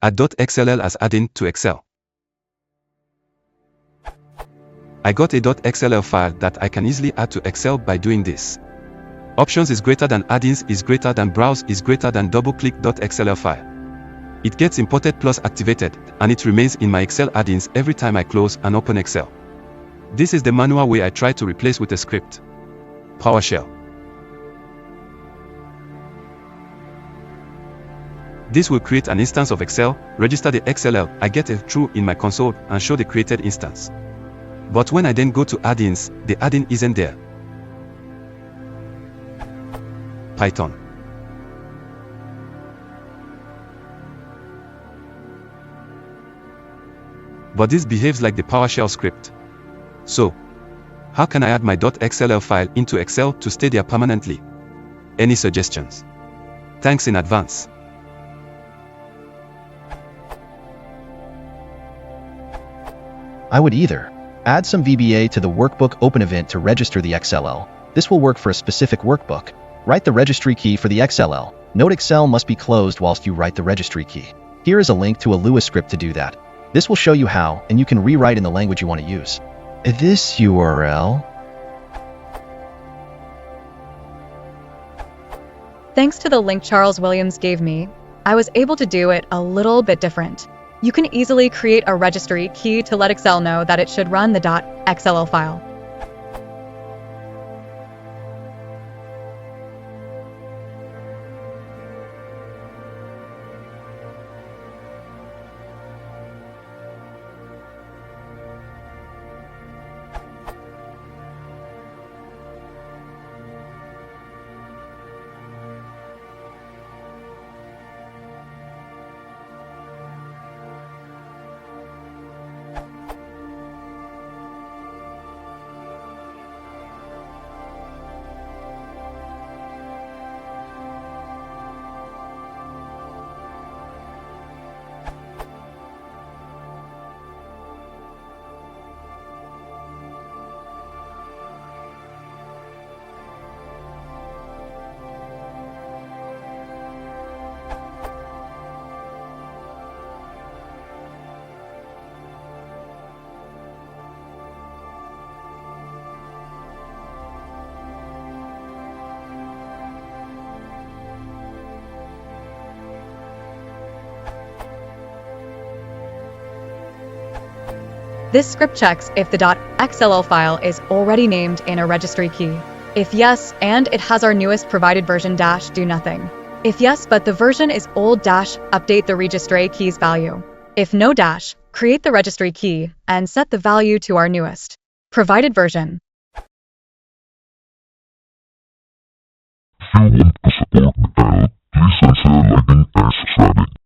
Add .xll as add-in to Excel. I got a .xll file that I can easily add to Excel by doing this. Options is greater than add-ins is greater than browse is greater than double-click .xll file. It gets imported plus activated, and it remains in my Excel add-ins every time I close and open Excel. This is the manual way I try to replace with a script. PowerShell. This will create an instance of Excel, register the XLL, I get a true in my console, and show the created instance. But when I then go to add-ins, the add-in isn't there. Python. But this behaves like the PowerShell script. So, how can I add my .xll file into Excel to stay there permanently? Any suggestions? Thanks in advance. I would either add some VBA to the workbook open event to register the XLL. This will work for a specific workbook. Write the registry key for the XLL. Note Excel must be closed whilst you write the registry key. Here is a link to a Lua script to do that. This will show you how, and you can rewrite in the language you want to use. This URL. Thanks to the link Charles Williams gave me, I was able to do it a little bit different. You can easily create a registry key to let Excel know that it should run the .xll file. This script checks if the .xll file is already named in a registry key. If yes, and it has our newest provided version - do nothing. If yes, but the version is old - update the registry key's value. If no - create the registry key and set the value to our newest provided version. If you want to support the channel, please consider liking and subscribing.